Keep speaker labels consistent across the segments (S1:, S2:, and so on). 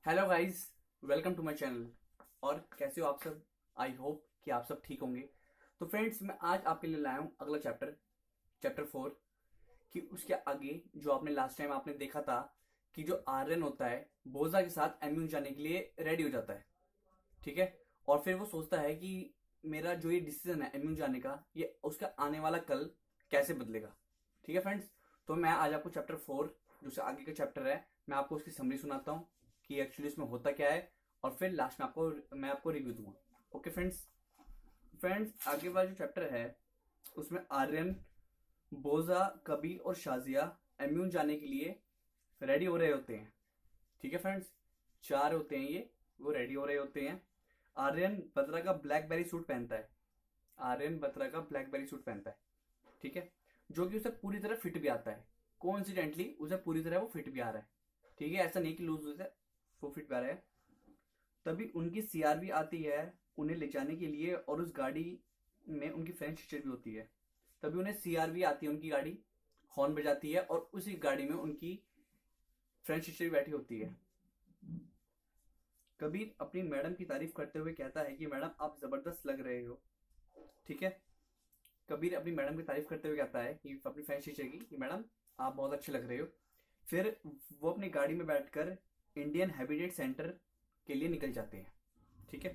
S1: Hello guys, welcome to my channel. और कैसे हो आप सब? आई होप कि आप सब ठीक होंगे। तो फ्रेंड्स, मैं आज आपके लिए लाया हूँ अगला चैप्टर, चैप्टर 4। कि उसके आगे जो आपने लास्ट टाइम आपने देखा था कि जो आर्यन होता है बोजा के साथ एम्यू जाने के लिए रेडी हो जाता है। ठीक है। और फिर वो सोचता है कि मेरा जो ये डिसीजन है एम्यू जाने का, ये उसका आने वाला कल कैसे बदलेगा। ठीक है फ्रेंड्स। तो मैं आज आपको चैप्टर 4 जो से आगे का चैप्टर है, मैं आपको उसकी समरी सुनाता हूँ कि एक्चुअली इसमें होता क्या है। और फिर लास्ट में मैं आपको रिव्यू दूंगा। Okay friends. फ्रेंड्स, आगे वाला जो चैप्टर है उसमें आर्यन, बोजा, कबीर और शाजिया एम्यून जाने के लिए रेडी हो रहे होते हैं। ठीक है फ्रेंड्स। चार होते हैं ये, वो रेडी हो रहे होते हैं। आर्यन बत्रा का ब्लैकबेरी सूट पहनता है। आर्यन बत्रा का ब्लैकबेरी सूट पहनता है। ठीक है। जो कि उसे पूरी तरह फिट भी आता है। कोइंसिडेंटली उसे पूरी तरह वो फिट भी आ रहा है। ठीक है, ऐसा नहीं कि लूज उसे वो फिट भी आ रहा है। तभी उनकी सीआरबी आती है उन्हें ले जाने के लिए, और उस गाड़ी में उनकी फ्रेंच सिस्टर भी होती है। तभी उन्हें सीआरबी आती है, उनकी गाड़ी हॉर्न बजाती है, और उसी गाड़ी में उनकी फ्रेंच सिस्टर भी बैठी होती है। कबीर अपनी मैडम की तारीफ करते हुए कहता है कि मैडम आप जबरदस्त लग रहे हो। ठीक है। कबीर अपनी मैडम की तारीफ करते हुए कहता है कि अपनी फ्रेंच टीचर की कि मैडम आप बहुत अच्छे लग रहे हो। फिर वो अपनी गाड़ी में बैठकर इंडियन हैबिटेट सेंटर के लिए निकल जाते हैं। ठीक है।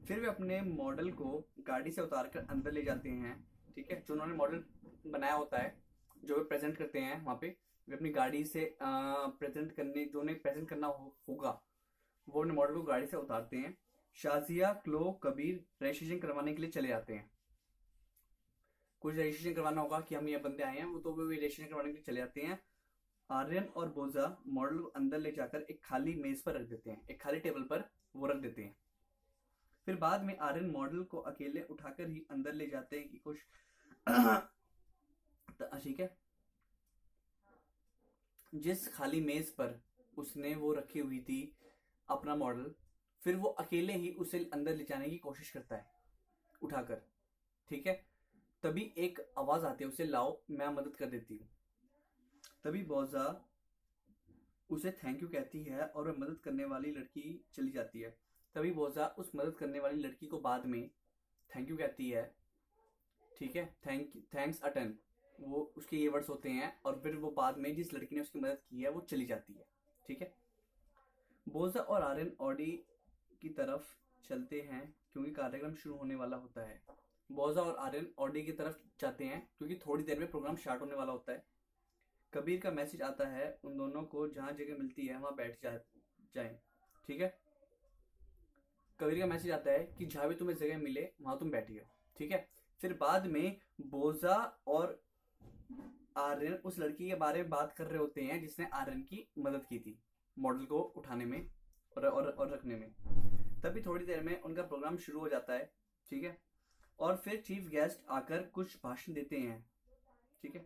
S1: फिर वे अपने मॉडल को गाड़ी से उतारकर अंदर ले जाते हैं। ठीक है। जो उन्होंने मॉडल बनाया होता है, जो वे प्रेजेंट करते हैं वहां पे, वे अपनी गाड़ी से प्रेजेंट करने, जो उन्हें प्रेजेंट करना होगा, वो अपने मॉडल को गाड़ी से उतारते हैं। शाजिया, क्लो, कबीर रजिस्ट्रेशन करवाने के लिए चले जाते हैं। कुछ रजिस्ट्रेशन करवाना होगा कि हम ये बंदे आए हैं, वो तो वे रजिस्ट्रेशन करवाने के लिए चले जाते हैं। आर्यन और बोजा मॉडल को अंदर ले जाकर एक खाली मेज पर रख देते हैं, एक खाली टेबल पर वो रख देते हैं। फिर बाद में आर्यन मॉडल को अकेले उठाकर ही अंदर ले जाते हैं कि कुछ ठीक है। जिस खाली मेज पर उसने वो रखी हुई थी अपना मॉडल, फिर वो अकेले ही उसे अंदर ले जाने की कोशिश करता है उठाकर। ठीक है। तभी एक आवाज आती है, उसे लाओ मैं मदद कर देती हूँ। तभी बोजा उसे थैंक यू कहती है और वह मदद करने वाली लड़की चली जाती है। तभी बोजा उस मदद करने वाली लड़की को बाद में थैंक यू कहती है। ठीक है। थैंक्स अटन, वो उसके ये वर्ड्स होते हैं, और फिर वो बाद में जिस लड़की ने उसकी मदद की है वो चली जाती है। ठीक है। बोजा और आर्यन ऑडी की तरफ चलते हैं क्योंकि कार्यक्रम शुरू होने वाला होता है। बोजा और आर्यन ऑडी की तरफ जाते हैं क्योंकि थोड़ी देर में प्रोग्राम स्टार्ट होने वाला होता है। कबीर का मैसेज आता है उन दोनों को जहां जगह मिलती है वहां बैठ जाए। ठीक है। कबीर का मैसेज आता है कि जहां भी तुम्हें जगह मिले वहां तुम बैठिए। ठीक है। फिर बाद में बोजा और आर्यन उस लड़की के बारे में बात कर रहे होते हैं जिसने आर्यन की मदद की थी मॉडल को उठाने में और रखने में। तभी थोड़ी देर में उनका प्रोग्राम शुरू हो जाता है। ठीक है। और फिर चीफ गेस्ट आकर कुछ भाषण देते हैं। ठीक है।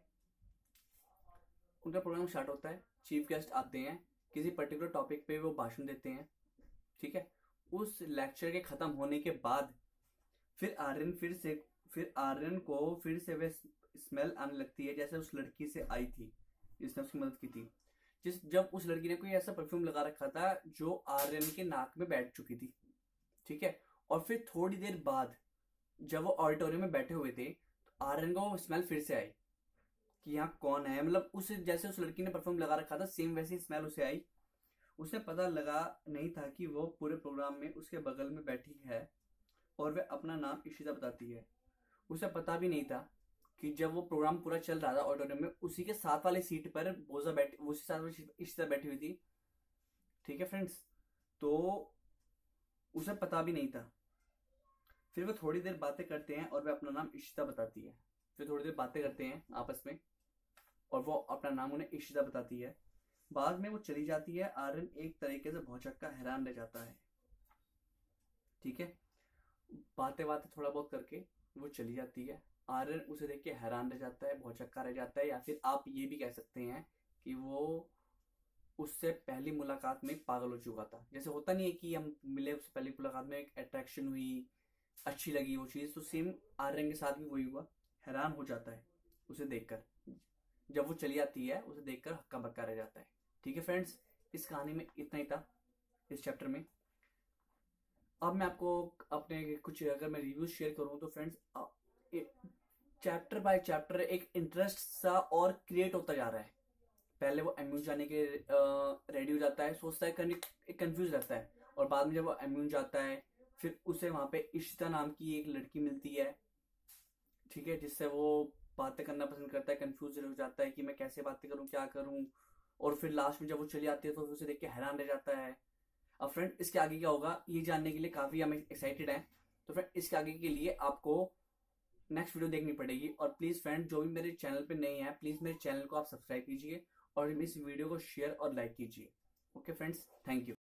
S1: उनका प्रोग्राम स्टार्ट होता है, चीफ गेस्ट आते हैं, किसी पर्टिकुलर टॉपिक पे वो भाषण देते हैं। ठीक है। उस लेक्चर के खत्म होने के बाद फिर आर्यन को फिर से वे स्मेल आने लगती है जैसे उस लड़की से आई थी जिसने उसकी मदद की थी। जब उस लड़की ने कोई ऐसा परफ्यूम लगा रखा था जो आर्यन के नाक में बैठ चुकी थी। ठीक है। और फिर थोड़ी देर बाद जब वो ऑडिटोरियम में बैठे हुए थे तो आर्यन को वो स्मेल फिर से आई कि यहाँ कौन है, मतलब उस जैसे उस लड़की ने परफ्यूम लगा रखा था सेम वैसी स्मेल उसे आई। उसे पता लगा नहीं था कि वो पूरे प्रोग्राम में उसके बगल में बैठी है और वह अपना नाम इशिता बताती है। उसे पता भी नहीं था कि जब वो प्रोग्राम पूरा चल रहा था ऑडिटोरियम में, उसी के साथ वाली सीट पर बोजा बैठी, उसी साथ वाली इशिता बैठी हुई थी। ठीक है फ्रेंड्स। तो उसे पता भी नहीं था। फिर वो थोड़ी देर बातें करते हैं और वह अपना नाम इशिता बताती है। फिर थोड़ी देर बातें करते हैं आपस में और वो अपना नाम उन्हें इशिता बताती है। बाद में वो चली जाती है। आर्यन एक तरीके से भौचक्का हैरान रह जाता है। ठीक है। बातें बातें थोड़ा बहुत करके वो चली जाती है। आर्यन उसे देख के हैरान रह जाता है, भौचक्का रह जाता है, या फिर आप ये भी कह सकते हैं कि वो उससे पहली मुलाकात में पागल हो चुका था। जैसे होता नहीं है कि हम मिले, उससे पहली मुलाकात में एक अट्रैक्शन हुई, अच्छी लगी वो चीज, तो सेम आर्यन के साथ भी वही हुआ। हैरान हो जाता है उसे देखकर। जब वो चली जाती है उसे देखकर हक्का बक्का रह जाता है। ठीक है फ्रेंड्स, इस कहानी में इतना ही था। इस चैप्टर में। अब मैं आपको अपने कुछ अगर मैं रिव्यूज शेयर करूं तो फ्रेंड्स, चैप्टर बाय चैप्टर एक इंटरेस्ट सा और क्रिएट होता जा रहा है। पहले वो एम्यून जाने के रेडी हो जाता है, सोचता है, कंफ्यूज रहता है, और बाद में जब वो एम्यून जाता है फिर उसे वहां पे इशिता नाम की एक लड़की मिलती है, ठीक है, जिससे वो बातें करना पसंद करता है, कंफ्यूज हो जाता है कि मैं कैसे बातें करूं, क्या करूं, और फिर लास्ट में जब वो चली आती है तो उसे देख के हैरान रह जाता है। अब फ्रेंड इसके आगे क्या होगा ये जानने के लिए काफी हम एक्साइटेड हैं। तो फ्रेंड इसके आगे के लिए आपको नेक्स्ट वीडियो देखनी पड़ेगी। और प्लीज फ्रेंड जो भी मेरे चैनल पे नए हैं प्लीज मेरे चैनल को आप सब्सक्राइब कीजिए और इस वीडियो को शेयर और लाइक कीजिए। Okay friends, thank you.